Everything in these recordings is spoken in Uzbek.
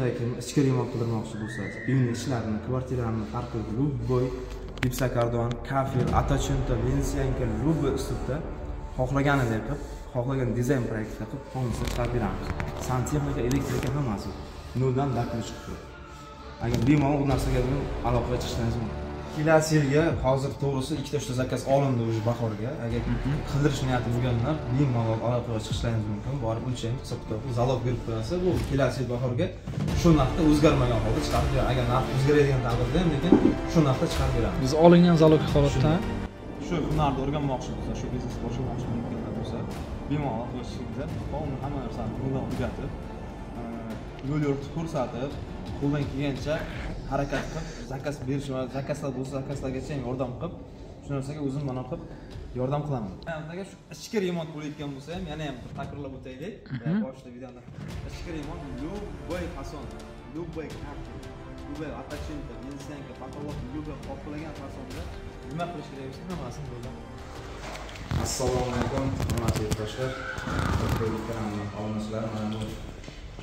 shunday ichki remont qildirmoqchi bo'lsangiz, uyning ishlarini, kvartirani farqi любой gipsokardon, kafel, atachenta, vensiyanka, любой uslubda xohlaganidek qilib, xohlagan dizayn proyektida qilib, polностью chiqarib beramiz. Santexnika, elektrika hammasi noldan daxli chiqdi. Agar bemalol bu narsaga aloqaga chiqishingiz mumkin. Kelasi yilga hozir to'g'risi 2 ta zakaz olindi o'sha bahorga. Agar qildirish niyati bo'lganlar bemalol aloqaga chiqishingiz mumkin. Borib o'lchang, hisob-kitob, zalog berib qo'yasiz. Bu kelasi yil bahorga shu narxda o'zgarmagan holda chiqarib beramiz. Agar narx o'zgaradigan taqdirda ham lekin shu narxda chiqarib beramiz. Biz olingan zalog holatda shu hunarni o'rganmoqchi bo'lsa, shu biznes boshlamoqchi bo'lsa, bemalol qilishingiz mumkin. Hamma narsani bundan o'rgatib, yo'l yo'riqni ko'rsatib, qo'ldan kelgancha harakat qilib, zakaz berish va zakazlar bo'lsa, zakazlargacha yordam qilib, shu narsaga o'zim mana qilib yordam qilaman. Agar shu ichki remont bo'layotgan bo'lsa ham, yana ham takrorlab o'taylik. Boshida videoda ichki remont любой fason, любой karton, любой atachenta, vensiyanka, patolog, любой xohlagan fasonda nima qilish kerak bo'lsa, hammasini bo'ladi. Assalomu alaykum, hurmatli yurtdoshlar. Kanaldan obunachilar, mana bu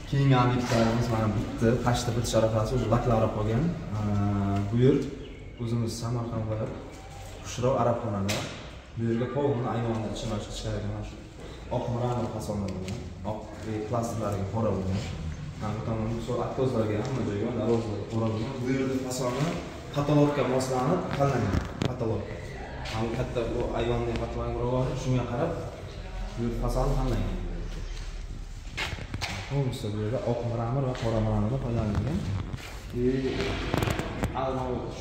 keyingi obyektlarimiz mana bitti. Qashda bitish arafasi o'sha laklar olib qolgan. Bu yer o'zimiz Samarqandda Qushroq arabxonada. Bu yerga polni ayvonni ichini ochib chiqargan mana shu oq mramor fasonlar bo'lgan. Oq plastiklarga qora bo'lgan. Mana bu tomonda sol aktozlarga hamma joyga darvozalarga qora bo'lgan. Bu yerda fasonni patologga moslanib tanlangan. Patolog. Mana bu katta bu ayvonning patologiga shunga qarab bu yer fasonni tanlangan. Polностью bu yerda oq mramor va qora mramordan foydalanilgan.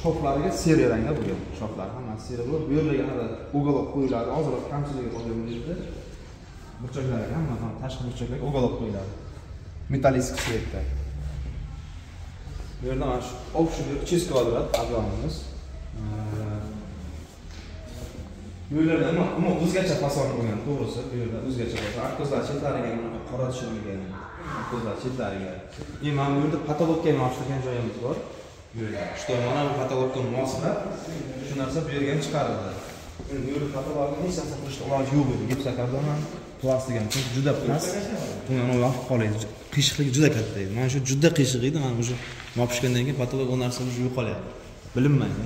Shoflariga seriya rangda bo'lgan. Shoflar hammasi seriya bo'lib, bu yerlarga hali uголок qo'yiladi. Ozroq kamchiligi qolgan bu yerda. Burchaklarga hamma tashqi burchaklarga uголок qo'yiladi. Metallist svetda. Bu yerda mana shu общий чист kvadrat ob'yomimiz. Bu yerda umuman o'zgacha fason bo'lgan, to'g'risi. Bu yerda o'zgacha fason. Aktozlar chetlariga bunaqa qora tushirilgan. Aktozlar chetlariga. Mana bu yerda patologga moslashgan joyimiz bor. Bu yerda. Что mana bu patologga moslab shu narsa bu yerga ham chiqarildi. Bu yerda patologga hech narsa qilishga iloji yo'q edi. Gipsokardon ham plastik ham juda past. Uni yopib qolaydi. Qiyshiqligi juda katta edi. Mana shu juda qiyshiq edi. Mana shu yopishgandan keyin patolog o narsa yo'qolyapti. Bilinmaydi.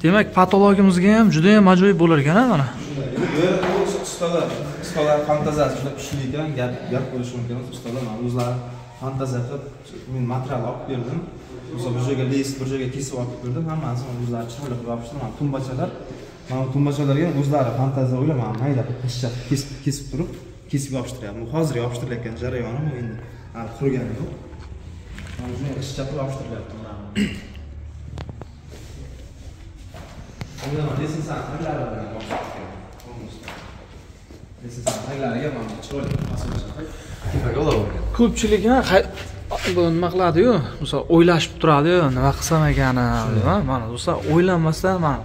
demak, patologimizga ham juda ham ajoyib bo'lar ekan, mana. Bu yerda ustalar fantaziyasi juda kuchli ekan, gap bo'lishi mumkin. Ustalar mana o'zlari fantaziya qilib, men material olib berdim. O'sha bir joyga les, bir joyga kesib olib berdim. Hammasini o'zlari chiqarib qilib yopishtirdim. Tumbachalar. Mana bu tumbachalarga ham o'zlari fantaziya o'ylab, mana mayda qischa kesib turib, kesib yopishtiryapti. Bu hozir yopishtirilayotgan jarayoni bu endi hali qurgani yo'q. Mana shuni qischa qilib yopishtirilyapti. Lesin santralari bilan boshlangan. Lesin santrallariga mana chiroyli asosan tepaga olavergan. Ko'pchilik bu nima qiladi-yu, masalan, o'ylashib turadi-yu, nima qilsam ekani, mana do'stlar, o'ylanmasdan mana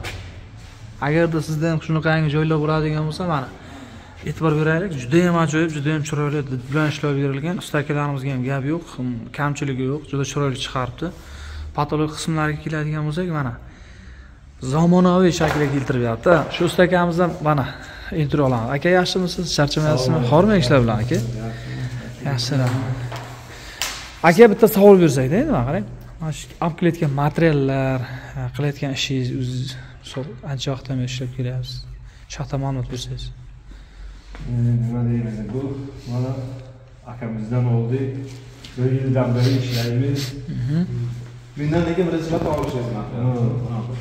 agarda sizda ham shunaqangi joylar bo'ladigan bo'lsa, mana e'tibor beraylik, juda ham ajoyib, juda ham chiroyli did bilan ishlab berilgan. Usta akalarimizga ham gap yo'q, kamchiligi yo'q, juda chiroyli chiqaribdi. Patolog qismlariga keladigan bo'lsak, mana zamonaviy shaklga keltiryapti. Shu usta akamizdan mana intervyu olamiz. Aka, yaxshimisiz? Charchamayapsizmi? Xormi ishlar bilan aka? Yaxshi. Aka, bitta savol bersak-da, nima qarang. Mana shu olib kelayotgan materiallar, qilayotgan ishingiz o'zingiz ancha vaqtdan beri ishlab kelyapsiz. Shu haqda ma'lumot bersangiz. Nima deymiz? Bu mana akamizdan oldik. 1 yildan beri ishlaymiz. Mendan lekin birinchi marta olishingiz ma'qul.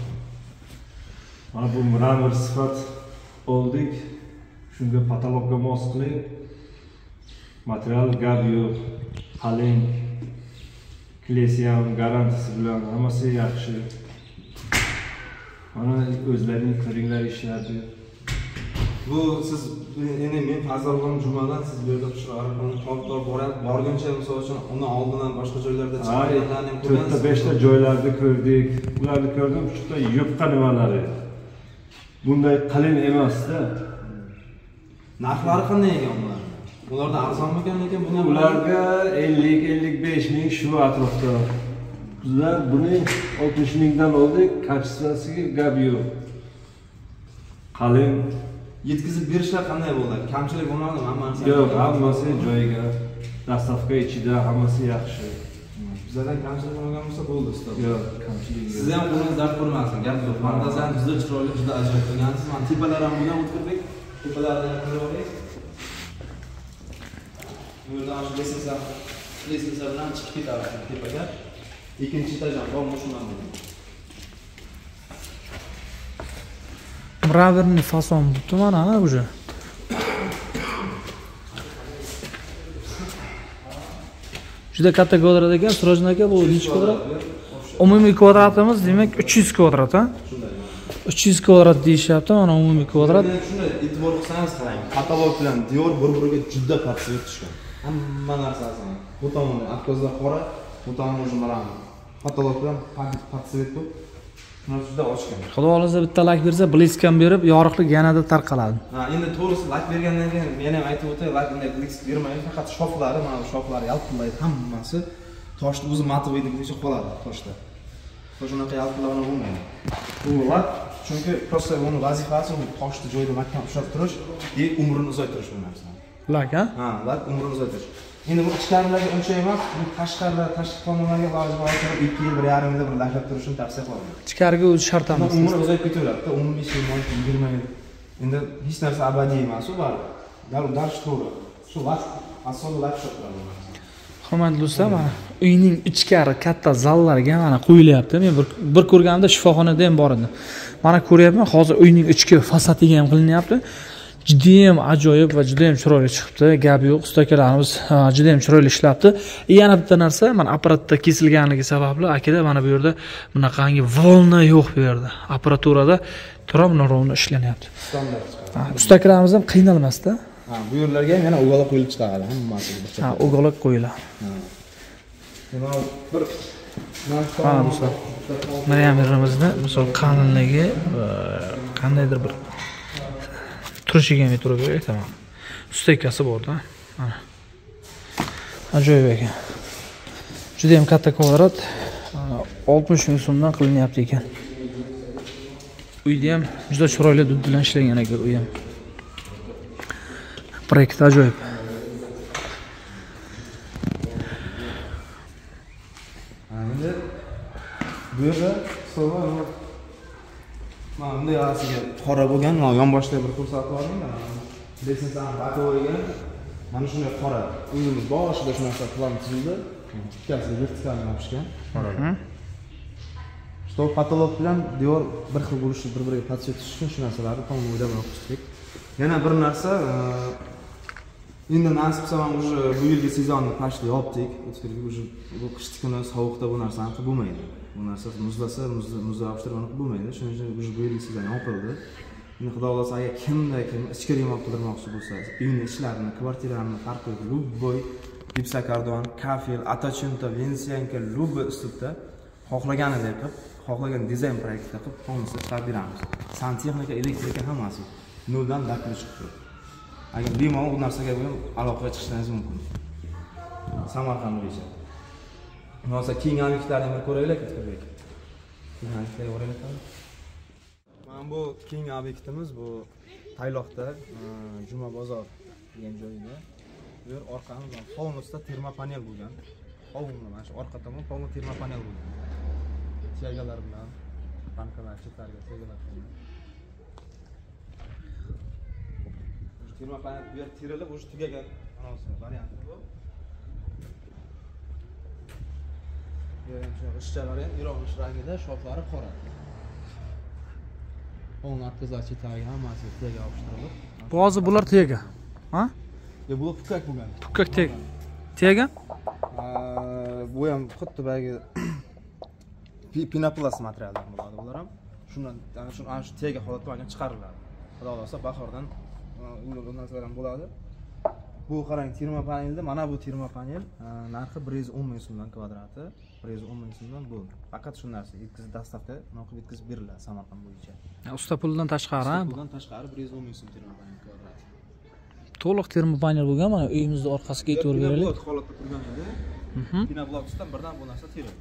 Mana bu mramor sifat oldik. Shunga patologga mos qilib, material gap yo'q, qalin, klesiam garantisi bilan hammasi yaxshi. Mana o'zlaring ko'ringlar ishlarni. Bu siz endi men Fazlulloh jumadan siz bu yerda borguncha misol uchun undan oldin ham boshqa joylarda chiqarganlarni ham ko'rgansiz. 4 ta 5 ta joylarda ko'rdik. Ularni ko'rdim, juda yupqa nimalari. Bunday qalin emas-da. Narxlari qanday ekan ular? Ularda arzonmikan lekin buni ularga 50-55 ming shu atrofda. Bizlar buni 60 mingdan oldik, kachествосiga gap yo'q. qalin. Yetkazib berishlar qanday bo'ldi? Kamchilik bo'lmadimi? Hammasi Yo'q, hammasi joyiga. Dastavka ichida hammasi yaxshi. Bizlardan kamchilik bo'lmagan bo'lsa bo'ldi ustoz. Yo'q, kamchilik yo'q. Siz ham qo'lingiz dard ko'rmasin. Gap yo'q. Fantaziyani juda chiroyli, juda ajoyib qilgansiz. Mana tepalar ham bo'lgan O'tkirbek. Tepalardan ko'rib oling. Bu yerdan shu lesensa bilan chiqib ketadi tepaga. Ikkinchi etaj ham bor, shundan bo'lgan. Mraverni fason butun mana уже. Juda katta kvadrat ekan, Sirojin aka, bu necha kvadrat? Umumiy kvadratimiz demak 300 kvadrat, ha? 300 kvadrat deyishyapti, mana umumiy kvadrat. Shunday e'tibor qilsangiz qarang, katalog bilan Dior bir-biriga juda patsivit tushgan. Hamma narsasini. Bu tomoni atkozlar qora, bu tomoni o'zi marami. Katalog bilan patsivit bu. Shuni juda ochgan. Xudo xolasa bitta lak bersa, bliskam berib, yorug'lik yanada tarqaladi. Ha, endi to'g'risi lak bergandan keyin men ham aytib o'tay, lak bunday blisk bermaydi, faqat shoflari, mana shoflari yaltillaydi hammasi. Toshni o'zi matovoydagidek qoladi toshda. Shunaqa yaltilag'ini bo'lmaydi. Bu lak chunki prosta uni vazifasi u toshni joyida mahkam ushlab turish va umrini uzaytirish bu narsa. Lak, ha? Ha, lak umrini uzaytirish. Endi bu ichkarilarga uncha emas, bu tashqi tomonlarga iloji boricha 2 yil, 1,5 yilda bir laklab turishni tavsiya qilaman. Ichkariga o'zi shart emas. Umri uzayib ketaveradi, 15 yil, 20 yil. Endi hech narsa abadiy emas, u bor. Darsh to'g'ri. Shu vaqt asosan lak shotlardi. Hurmatli do'stlar, mana uyning ichkari katta zallarga mana qo'yilyapti. Men bir ko'rganimda shifoxonada ham bor edi. Mana ko'ryapman, hozir uyning ichki fasadiga ham qilinyapti. Juda ham ajoyib va juda ham chiroyli chiqibdi. Gap yo'q, ustakalarimiz juda ham chiroyli ishlabdi. Yana bitta narsa, mana apparatda kesilganligi sababli akada mana bu yerda bunaqangi volna yo'q bu yerda. Apparaturada rovno ishlanyapti. Standart. Ustakalarimiz ham qiynalmasda. Ha, bu yerlarga ham yana o'g'aloq qo'yilib chiqadi, hammasi bir Ha, o'g'aloq qo'yiladi. Mana bir Mana do'stlar. Mana ham yerimizni, misol qalinligi qandaydir bir turishiga ham e'tibor beraylik, tamam. Steykasi bor-da. Mana. Ajoyib ekan. Juda ham katta kvadrat. 60 ming so'mdan qilinyapti ekan. Uyda ham juda chiroyli dud bilan ishlagan ekan uy ham. Proyekt ajoyib. Endi bu yerda stollar mana bunday asiga qora bo'lgan, mana yonboshda bir ko'rsatib yuboring. Lesensaning bakoviga mana shunday qora. Uyimiz boshida shunaqa plan tuzildi. Ikkasi vertikalni yopishgan. Stol patolog bilan devor bir xil bo'lishi, bir-biriga patsvet tushishi shu narsalarni tom o'ylab o'qishdik. Yana bir narsa, endi nasib qilsa ham уже bu yilgi sezonni pashli yopdik. O'tkirga уже bu qish kuni sovuqda bu narsani qilib bo'lmaydi. Bu narsa muzlasa, muzda yopishtirib bo'lmaydi. Shuning uchun уже bu yilgi sezon yopildi. Endi xudo xolasa agar kim ichki remont qildirmoqchi bo'lsa, uyni ishlarini, kvartiralarni farqi любой gipsokardon, kafel, atachenta, vensiyanka, любой uslubda xohlaganidek qilib, xohlagan dizayn proyektida qilib, hammasini chiqarib beramiz. Santexnika, elektrika hammasi noldan dakil chiqib turadi. Agar bemalol bu narsaga bilan aloqaga chiqishingiz mumkin. Samarqand bo'yicha. Bo'lsa keyingi obyektlarni bir ko'raylik, O'tkirbek. Keyingi obyektlarga boraylik. Mana bu keyingi obyektimiz bu Tayloqda, Juma bozor degan joyda. Bu yer orqamizdan hovlisida termopanel bo'lgan. Hovlini mana shu orqa tomon hovli termopanel bo'lgan. Chegalalar bilan bankalar chetlariga chegalar qo'yilgan. Termopanel bu yer terilib, o'sha tugagan anonsi varianti bu. Shunaqa ishchalari ham iroqish rangida, shoflari qora. O'ng arkazlar chetlariga hammasi tugaga yopishtirilib. Bu hozir bular tega. Ha? Bu pukak bo'lgan. Pukak tega. Tega? Bu ham xuddi bagi pinoplast materialdan bo'ladi bular ham. Shundan ana shu tega holatda chiqariladi. Xudo xolasa bahordan bu narsalar ham bo'ladi. Bu qarang, termopanelda mana bu termopanel narxi 110 ming so'mdan kvadrati, 110 ming so'mdan bu. Faqat shu narsa yetkazib dastavka noqib yetkazib beriladi Samarqand bo'yicha. Usta pulidan tashqari, ha? Bundan tashqari 110 ming so'm termopanel kvadrati. To'liq termopanel bo'lgan, mana uyimizning orqasiga e'tibor beraylik. Holatda turgan edi. Pinoblok ustidan birdan bu narsa terildi.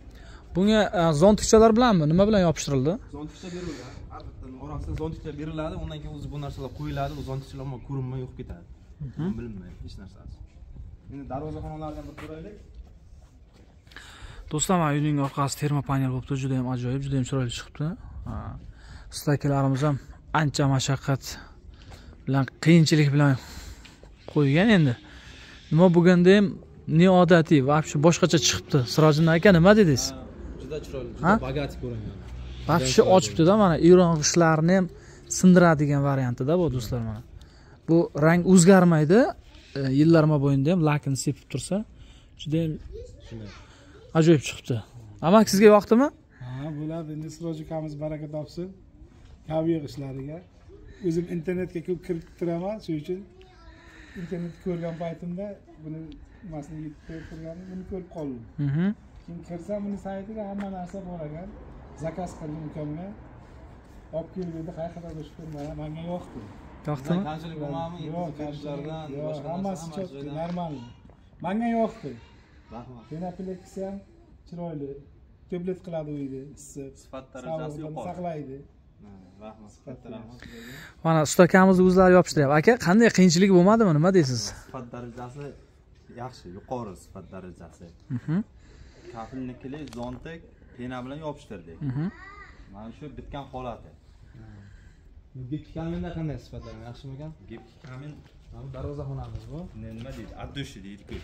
Bunga zontikchalar bilanmi? Nima bilan yopishtirildi? Zontikcha berilgan. Har bittaning orasiga zontikcha beriladi, undan keyin o'zi bu narsalar qo'yiladi, u zontikchalar ko'rinmay yo'q ketadi. Bilinmaydi hech narsasi. Endi darvozaxonalardan bir ko'raylik. Do'stlar, mana uyning orqasi termopanel bo'libdi, juda ham ajoyib, juda ham chiroyli chiqibdi. Stakilarimiz ham ancha mashaqqat bilan, qiyinchilik bilan qo'ygan endi. Nima bo'lganda ham noodatiy, вообще boshqacha chiqibdi. Sirojiddin aka, nima dedingiz? Juda chiroyli, juda bogati ko'ringan. Вообще ochibdi-da, mana irong'ishlarni ham sindiradigan variantida bu do'stlar mana. Bu rang o'zgarmaydi. Yillar mobaynida ham lakini sepib tursa, juda ham ajoyib chiqibdi. Amak, sizga yoqdimi? Ha, bo'ladi. Endi Siroj ukamiz baraka topsin. Kabi yig'ishlariga. O'zim internetga ko'p kirib turaman, shuning uchun internetni ko'rgan paytimda buni nimasini yetib turganim, buni ko'rib qoldim. Keyin kirsam, buni saytiga hamma narsa bor ekan. Zakaz qildim ukamga. Olib keldi, qayerda shu ko'rmadim, menga yoqdi. Yoqdimi? Qanchalik bo'lmami? Yo'q, qarshilardan boshqa hammasi chiqdi, normal. Menga yoqdi. Rahmat. Penapleksi ham chiroyli. Tablet qiladi uyda, issiq. Sifat darajasi yuqori. Saqlaydi. Rahmat, katta rahmat. Mana ustakamizni o'zlari yopishtiryapti. Aka, qanday qiyinchilik bo'lmadimi? Nima deysiz? Sifat darajasi yaxshi, yuqori sifat darajasi. Kafilnikili zontik pena bilan yopishtirdik. Mana shu bitgan holati. Gipki kaminda qanday sifatlar? Yaxshimi ekan? Gipki kamin mana darvozaxonamiz bu. Nima deydi? Addushi deydi-ku.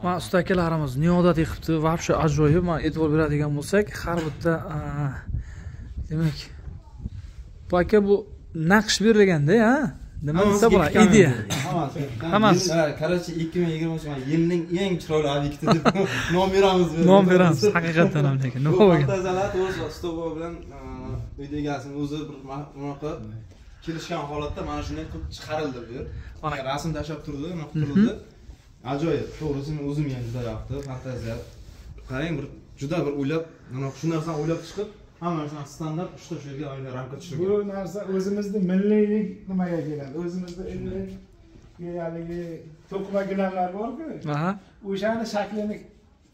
Mana ustakalarimiz noodatiy qilibdi, вообще ajoyib. Mana e'tibor beradigan bo'lsak, har bitta demak, bu aka bu naqsh berilganda, ha? Nima desa bo'ladi? Ideya. Hammasi. Qarorchi 2023 yilning eng chiroyli obyekti deb nom beramiz. Nom beramiz, haqiqatan ham lekin. Nima bo'lgan? Fantaziyalar to'g'ri stovo bilan uyda egasini o'zi bir bunaqa kelishgan holatda mana shunday qilib chiqarildi bu yer. Mana rasm tashlab turdi, nima turildi. Ajoyib. To'g'risi men o'zim ham juda yoqdi. Fantaziya. Qarang, bir juda bir o'ylab, mana shu narsani o'ylab chiqib, hamma narsani standart shu yerga oyna ramka tushirgan. Bu narsa o'zimizda milliylik nimaga keladi? O'zimizda illik, haligi to'qima gilamlar bor-ku. Aha. O'shani shaklini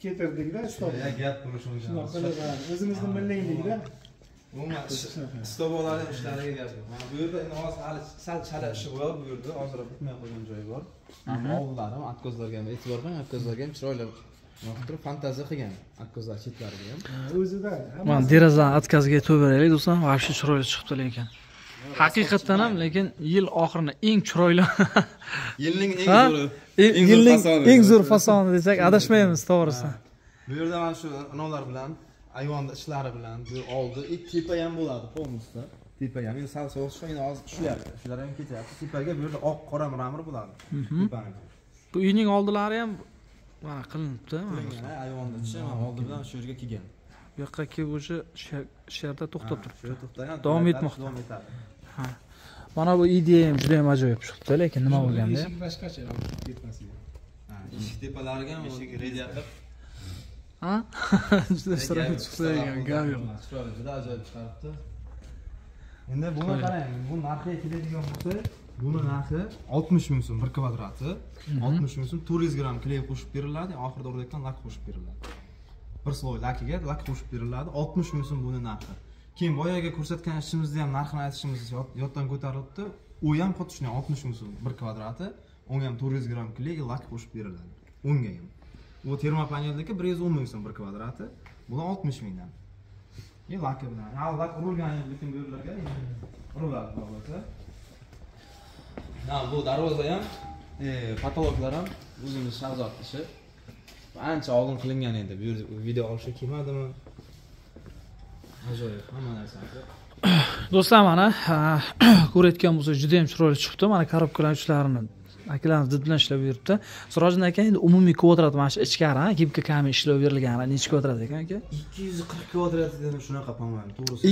keltirdik-da, stop. Ya gap bu shunga. O'zimizda milliylikda. Umuman stobolarning ishlariga gap yo'q. Mana bu yerda endi hozir hali sal chala ishi bor bu yerda, hozir bitmay qolgan joyi bor. Ovullari ham, atkozlarga ham e'tibor qiling, atkozlarga ham chiroyli turib fantaziya qilgan, atkozlar chetlariga ham. O'zida. Mana derazani atkazga to'y beraylik do'stlar, вообще chiroyli chiqibdi lekin. Haqiqatan ham, lekin yil oxirini eng chiroyli Yilning eng zo'ri, yilning eng zo'r fasoni desak adashmaymiz, to'g'risi. Bu yerda mana shu anavlar bilan, ayvonda ishlari bilan, bu oldi, tepa ham bo'ladi, polnisda. Tepa ham, endi sal so'g'ishga endi hozir ishlayapti. Shular ham ketyapti. Tepaga bu yerda oq qora mramor bo'ladi. Tepani. Bu uyning oldilari ham mana qilinibdi. Mana ayvonda ichi oldi bilan shu yerga kelgan. Bu yoqqa kelib o'sha sherda to'xtab turibdi. Shu to'xtagan. Davom etmoqda. Davom etadi. Ha. Mana bu ideya ham juda ham ajoyib chiqibdi, lekin nima bo'lganda? Eshik boshqacha ketmasiga. Ha, eshik tepalariga ham eshik radiator. Ha? Juda chiroyli chiqsa degan gap yo'q. Chiroyli, juda ajoyib chiqaribdi. Endi buni qarang, bu narxiga keladigan bo'lsa, buni narxi 60 ming so'm 1 kvadrati, 60 ming so'm 400 gram kley qo'shib beriladi, oxirida o'rdakdan lak qo'shib beriladi. Bir sloy lakiga lak qo'shib beriladi, 60 ming so'm buni narxi. Keyin boyaga ko'rsatgan ishimizda ham narxini aytishimiz yotdan ko'tarilibdi. U ham xuddi shunday 60 ming so'm 1 kvadrati, unga ham 400 gram kley lak qo'shib beriladi. Unga ham. Bu termopaneldagi 110 ming so'm 1 kvadrati, bu 60 mingdan. Laki bilan. Ha, lak urilgan lekin bu yerlarga uriladi bo'lsa. Ha, bu darvoza ham, patologlar ham o'zimiz shahzod ishi. Ancha oldin qilingan edi. Bu yerda video olishga kelmadimi? Ajoyib, hamma narsa. Do'stlar, mana ko'rayotgan bo'lsa juda ham chiroyli chiqibdi. Mana korobkalar uchlarini akalarimiz did bilan ishlab yuribdi. Sirojiddin aka, endi umumiy kvadrat mana shu ichkari, gipka kamin ishlab berilgan, necha kvadrat ekan aka? 240 kvadrat dedim, shunaqa bo'lmaydi, to'g'risi.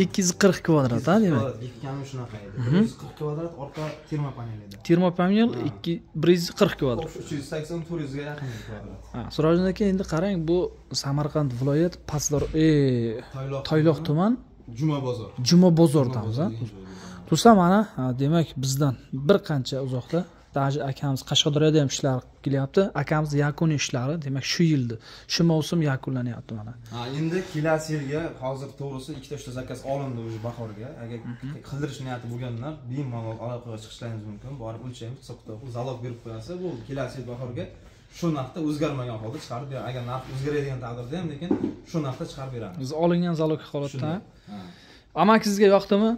240 kvadrat, ha, demak. Gipka kamin shunaqa edi. 140 kvadrat orqa termopanel edi. Termopanel 140 kvadrat. 380 400 ga yaqin kvadrat. Ha, Sirojiddin aka, endi qarang, bu Samarqand viloyat Pasdor Toyloq tuman Juma bozordamiz, ha. Do'stlar, mana demak bizdan bir qancha uzoqda Даже akamiz Qashqadaryoda ham ishlar qilyapti. Akamiz yakuniy ishlari, demak shu yilda, shu mavsum yakunlanyapti mana. Ha, endi kelasi yilga hozir to'g'risi ikkita uchta zakaz olindi o'sha bahorga. Agar qildirish niyati bo'lganlar bemalol aloqaga chiqishlaringiz mumkin. Borib o'lchaymiz, hisob-kitob, zalog berib qo'yasiz. Bu kelasi yil bahorga shu narxda o'zgarmagan holda chiqarib beramiz. Agar narx o'zgaradigan taqdirda ham, lekin shu narxda chiqarib beramiz. Biz olingan zalog holatda. Amakizga yoqdimi?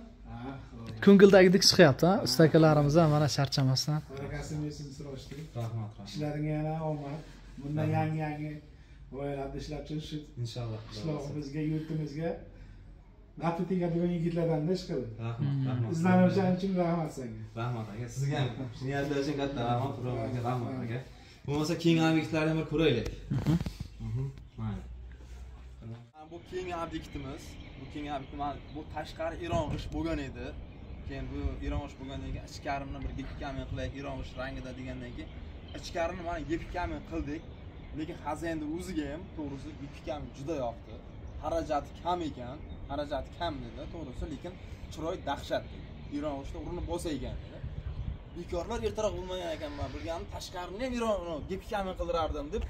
Ko'ngildagidek chiqyapti, ha? Ustakalarimiz ham mana charchamasdan. Barakasini bersin Sirojbek. Rahmat. Ishlaringga yana omad. Bundan yangi g'oyalarni ishlab chiqish Inshaalloh. qishlog'imizga, yurtimizga nafti tegadigan yigitlardan ish qildi. Rahmat. Izlanuvchan uchun rahmat senga. Rahmat aka. Sizga ham niyatlar uchun katta rahmat, aka. Rahmat aka. Bo'lmasa keyingi obyektlarni ham ko'raylik. Mayli. Bu keyingi obyektimiz, bu tashqari irong'ish bo'lgan edi. Keyin bu irong'ish bo'lgandan keyin ichkarini bir gepkamin qilaylik, irong'ish rangida degandan keyin ichkarini mana gepkamin qildik. Lekin xazanda o'ziga ham to'g'risi gepkamin juda yoqdi. Xarajati kam ekan, xarajati kam dedi, to'g'risi, lekin chiroy dahshat. Irong'ishda urinib bo'lsa ekan dedi. Bekorlar ertaroq bo'lmagan ekan, men bilganim tashqarini ham gepkamin qildirardim deb.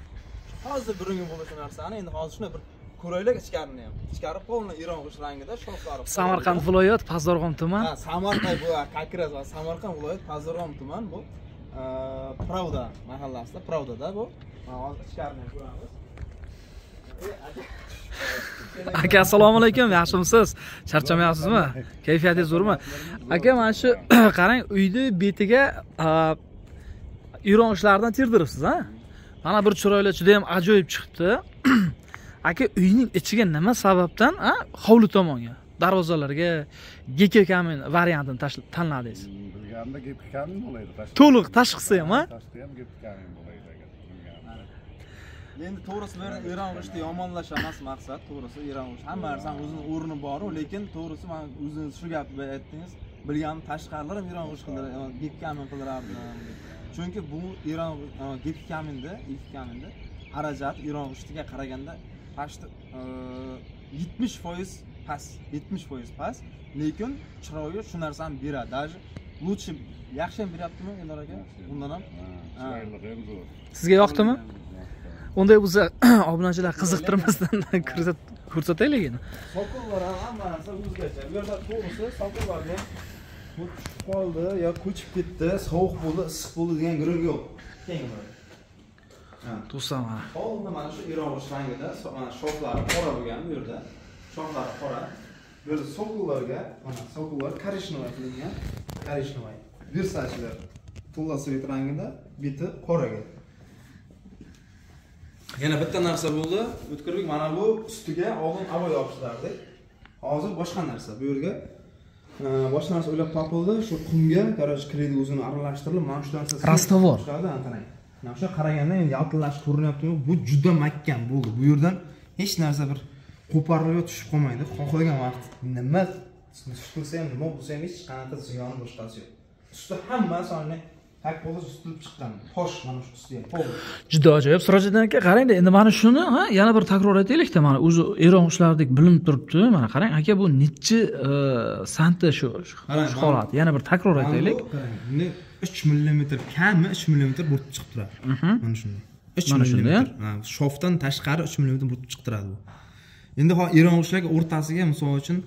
Hozir birinchi bo'lish narsani endi hozir shuna bir ko'raylik ichkarini ham. Ichkari polni irong'ish rangida shoxlari. Samarqand viloyat Pazdarg'om tuman. Ha, Samarqand bu Kakras va Samarqand viloyat Pazdarg'om tuman bu. Pravda mahallasida, Pravdada bu. Hozir ichkarini ko'ramiz. Aka, assalomu alaykum, yaxshimisiz? Charchamayapsizmi? Kayfiyatingiz zo'rmi? Aka, mana shu qarang, uyni betiga irong'ishlardan terdiribsiz, ha? Mana bir chiroyli juda ham ajoyib chiqibdi. Aka, uyning ichiga nima sababdan, hovli tomonga, darvozalarga geka kamin variantini tanladingiz? Bilganda gepka kamin bo'laydi. To'liq tashqisi ham, ha? Tashqi ham gepka kamin bo'laydi agar. Endi to'g'risi bu yerda irong'ishni yomonlash emas maqsad, to'g'risi irong'ish hamma narsaning o'zining o'rni bor, lekin to'g'risi men o'zingiz shu gapni aytdingiz. Bilganim tashqarilar ham irong'ish qildiradi, gepka kamin qildirardim. Chunki bu gepka kaminda, xarajat irong'ishga qaraganda past 70% past, 70% past, lekin chiroyi shu narsani beradi. Даже lучше yaxshi ham beryaptimi Eldor aka? Undan ham. Chiroyli ham zo'r. Sizga yoqdimi? Unday bo'lsa, obunachilar qiziqtirmasdan ko'rsataylik endi. Sokollar ham hamma narsa o'zgacha. Bu yerda to'g'risi sokollarga ko'chib qoldi yo ko'chib ketdi, sovuq bo'ldi, issiq bo'ldi degan gurung yo'q. Keng bo'ladi. Do'stlar, mana. Holda mana shu irong'ish rangida, mana shoxlari qora bo'lgan bu yerda. Shoxlari qora. Bu yerda sokollarga, mana sokollar korishnovoy qilingan. Korishnovoy. Versachilar to'la-svet rangida, biti qoraga. Yana bitta narsa bo'ldi. O'tkirlik mana bu ustiga oldin avo yopishtirdik. Hozir boshqa narsa. Bu yerga boshqa narsa o'ylab topildi. Shu qumga, garaj kredi o'zini aralashtirilib, mana shu narsa rastavor. Qarang. Mana shu qaraganda endi yaltillashib ko'rinyaptimi? Bu juda mahkam bo'ldi. Bu yerdan hech narsa bir qo'parilib tushib qolmaydi. Xohlagan vaqt nima qilsa ham, nima bo'lsa ham hech qanaqa ziyoni boshqasi yo'q. Usti hamma sonni tak bo'lib ustilib chiqqan. Tosh mana shu usti ham. Juda ajoyib. Sirojiddan aka, qarang-da, endi mana shuni, yana bir takror aytaylik-da, mana o'zi irong'ishlardek bilinib turibdi. Mana qarang, aka, bu nechi santi shu holat. Yana bir takror aytaylik. Qarang, buni 3 mm kami 3 mm bo'rtib chiqib turadi. Mana shunday. 3 mm. Ha, shofdan tashqari 3 mm bo'rtib chiqib turadi bu. Endi irong'ishlarga o'rtasiga misol uchun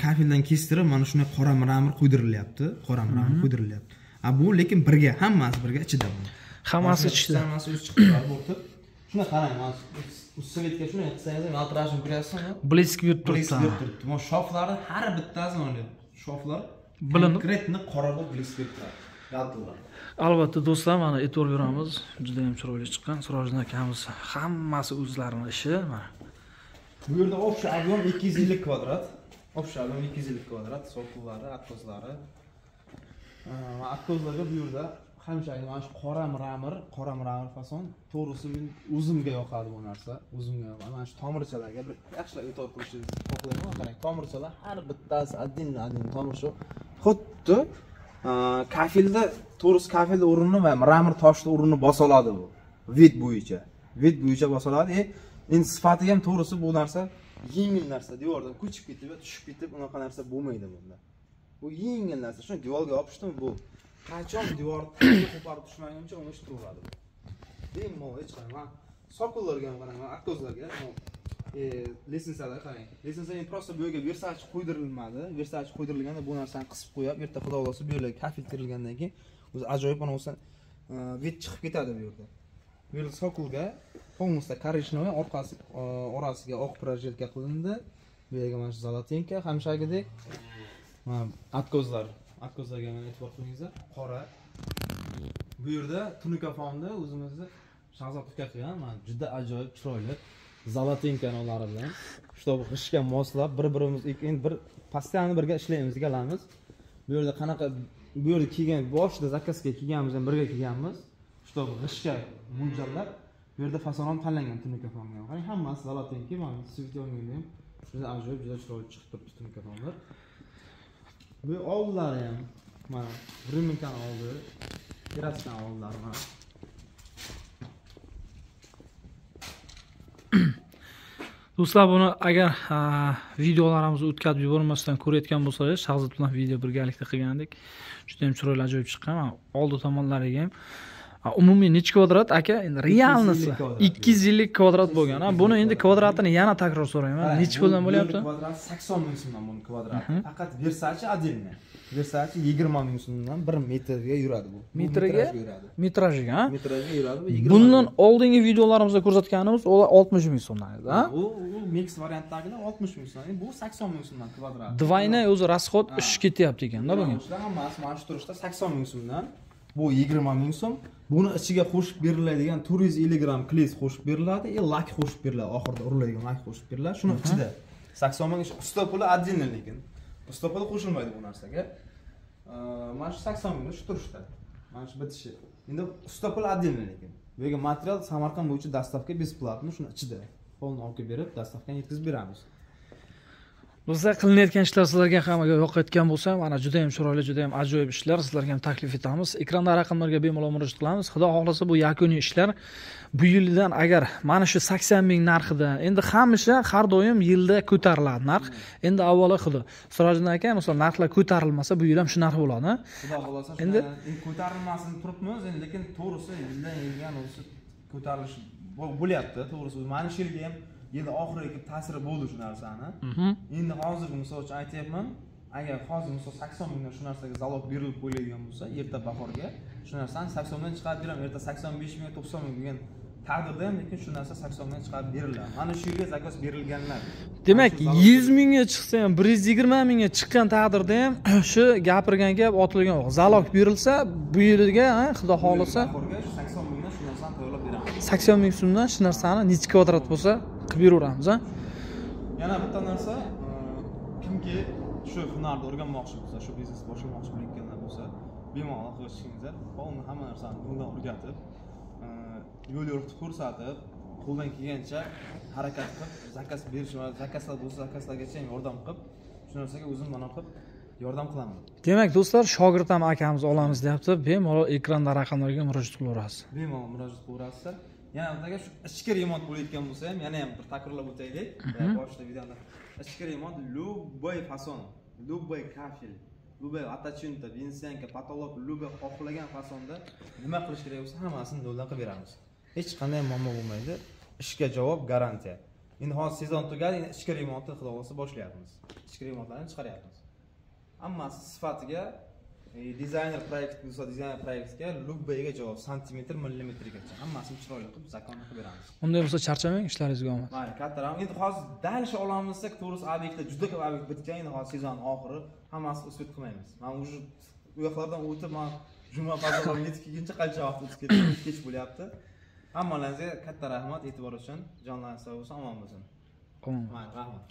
kafildan kestirib mana shunday qora mramor quyidirilyapti. Qora mramor quyidirilyapti. Bu lekin birga, hammasi birga ichida bu. Hammasi ichida. Hammasi o'zi chiqib turadi bo'rtib. Shuna qarang, mana svetga shunday qilsangiz ham altrashni ko'ryapsizmi? Blisk berib turibdi. Mana shoflari har bittasi mana shoflar bilinib konkretni qora bo'lib blisk berib turadi. Yaltillar. Albatta do'stlar, mana e'tibor beramiz. Juda ham chiroyli chiqqan. Sirojdan akamiz hammasi o'zlarining ishi. Mana bu yerda общий объем 250 kvadrat. Общий объем 250 kvadrat. Sokullari, atkozlari. Atkozlarga bu yerda hamshayli mana shu qora mramor fason. To'g'risi men o'zimga yoqadi bu narsa. O'zimga yoqadi. Mana shu tomirchalarga bir yaxshilab e'tibor qilishingizni xohlayman. Qarang, tomirchalar har bittasi adin tomir shu. Xuddi kafilda, to'g'risi kafilda o'rnini va mramor toshni o'rnini bosa oladi bu. Vid bo'yicha. Vid bo'yicha bosa oladi. Endi sifati ham to'g'risi bu narsa yengil narsa. Devordan ko'chib ketib va tushib ketib unaqa narsa bo'lmaydi bunda. Bu yengil narsa. Shuni devorga yopishdimi bu. qachon devor qo'parib tushmaguncha uni ishlayveradi. Bemalol hech qanday. Sokollarga ham qarang, akkozlarga, lisensiyalar qarang. Lisensiya просто bu yerga Versace qo'ydirilmadi. Versace qo'ydirilganda bu narsani qisib qo'yib, erta xudo xolasa bu yerga kafil terilgandan keyin o'zi ajoyib ana o'sa vet chiqib ketadi bu yerda. Bu yerda sokolga полностью коричневый orasiga oq projelka qilindi. Bu yerga mana shu zolotenka, hamshagidek. Atkozlarga mana e'tibor qilingizlar. Qora. Bu yerda tunika fonda o'zimizni Shahzodovga qilgan, mana juda ajoyib chiroyli zolotenka nolari bilan, чтобы g'ishga moslab, bir-birimiz endi bir постоянно birga ishlaymiz, galamiz. Bu yerda qanaqa bu yerda kelgan boshida zakazga kelganmiz ham birga kelganmiz. Чтобы g'ishga mo'ljallab, bu yerda fason ham tanlangan tunika fonga. Qarang, hammasi zolotenka, mana svetyoning ham juda ajoyib, juda chiroyli chiqib turibdi tunika fonlar. Bu oldilari ham mana Riminkan oldi, Terasdan oldilar mana. Do'stlar, buni agar videolarimizni o'tkazib yubormasdan ko'rayotgan bo'lsangiz, Shahzod bilan video birgalikda qilgandik. Juda ham chiroyli ajoyib chiqqan. Oldi tomonlariga ham umumiy necha kvadrat aka? Endi realnisi 250 kvadrat bo'lgan. Buni endi kvadratini yana takror so'rayman. Necha puldan bo'lyapti? Kvadrat 80 ming so'mdan buni kvadrati. Faqat Versace отдельно. Versace 20 ming so'mdan 1 metrga yuradi bu. Metrajiga, ha? Metrajiga yuradi. Bundan oldingi videolarimizda ko'rsatganimiz 60 ming so'mdan edi, ha? U mix variantdagilar 60 ming so'm. Bu 80 ming so'mdan kvadrat. Двойной o'zi расход ish ketyapti ekanda bunga. Hammasi mana shu turishda 80 ming so'mdan. Bu 20 ming so'm. Buni ichiga qo'shib beriladigan 450 gram kles qo'shib beriladi, lak qo'shib beriladi, oxirida uriladigan lak qo'shib beriladi. Shuni ichida 80 ming usta puli отдельно lekin. Usta puli qo'shilmaydi bu narsaga. Mana shu 80 ming shu turishda. Mana shu bitishi. Endi usta puli отдельно lekin. Bu yerga material Samarqand bo'yicha dastavka besplatni shuni ichida. Qo'lni olib berib, dastavkani yetkazib beramiz. Do'stlar, qilinayotgan ishlar sizlarga ham yoqayotgan bo'lsa, mana juda ham chiroyli, juda ham ajoyib ishlar sizlarga ham taklif etamiz. Ekranda raqamlarga bemalol murojaat qilamiz. Xudo xohlasa bu yakuniy ishlar bu yildan agar mana shu 80 ming narxidan, endi hamisha har doim yilda ko'tariladi narx. Endi avvalo xudo Sirojin aka, masalan, narxlar ko'tarilmasa, bu yil ham shu narx bo'ladi. Xudo xohlasa endi ko'tarilmasin turibmiz, lekin to'g'risi yildan yilga o'zi ko'tarilish bo'lyapti. To'g'risi mana shu yilga ham yilda oxiriga ta'siri bo'ldi shu narsani. Endi hozirgi misol uchun aytayapman, agar hozir misol 80 mingdan shu narsaga zalog berilib qo'yiladigan bo'lsa, erta bahorga shu narsani 80 mingdan chiqarib beraman, erta 85 ming, 90 ming degan taqdirda ham lekin shu narsa 80 mingdan chiqarib beriladi. Mana shu yilga zakaz berilganlar. Demak, 100 mingga chiqsa ham, 120 mingga chiqqan taqdirda ham shu gapirgan gap otilgan zalog berilsa, bu yilga, xudo xolasa, 80 mingdan shu narsani tayyorlab beramiz. 80 ming so'mdan shu narsani necha kvadrat bo'lsa qilib beraveramiz, ha? Yana bitta narsa, kimki shu hunarni o'rganmoqchi bo'lsa, shu biznesni boshlamoqchi bo'layotganlar bo'lsa, bemalol qilishingizlar, bo'lmasa hamma narsani bundan o'rgatib, yo'l yo'riqni ko'rsatib, qo'ldan kelgancha harakat qilib, zakaz berish va zakazlar bo'lsa, zakazlargacha yordam qilib, shu narsaga o'zim mana qilib yordam qilaman. Demak, do'stlar, shogird ham akamiz olamiz deyapti. Bemalol ekranda raqamlarga murojaat qilaverasiz. Bemalol murojaat qilaverasizlar. Yana bittaga shu ichki remont bo'layotgan bo'lsa ham, yana ham bir takrorlab o'taylik. Boshida videoda ichki remont любой fason, любой kafel, любой attachment, vensiyanka, patolog, любой xohlagan fasonda nima qilish kerak bo'lsa, hammasini noldan qilib beramiz. Hech qanday muammo bo'lmaydi. Ishga javob garantiya. Endi hozir sezon tugadi, endi ichki remontni xudo xolasa boshlayapmiz. Ichki remontlarni chiqaryapmiz. Hammasi sifatiga dizayner proyekt bo'lsa, dizayner proyektga любойga javob, santimetr, millimetrgacha hammasini chiroyli qilib zakonni qilib beramiz. Unday bo'lsa charchamang, ishlaringizga omad. Mayli, katta rahmat. Endi hozir dal shu olamiz desak, to'g'risi obyektda juda ko'p obyekt bitgan, endi hozir sezon oxiri hammasini o'sib qilmaymiz. Men уже u yoqlardan o'tib, men juma bazarga yetib kelguncha qancha vaqt o'tib ketdi, kech bo'lyapti. Hammalaringizga katta rahmat e'tibor uchun. Jonlaringiz sog' bo'lsin, omon bo'lsin. Omon. Mayli, rahmat.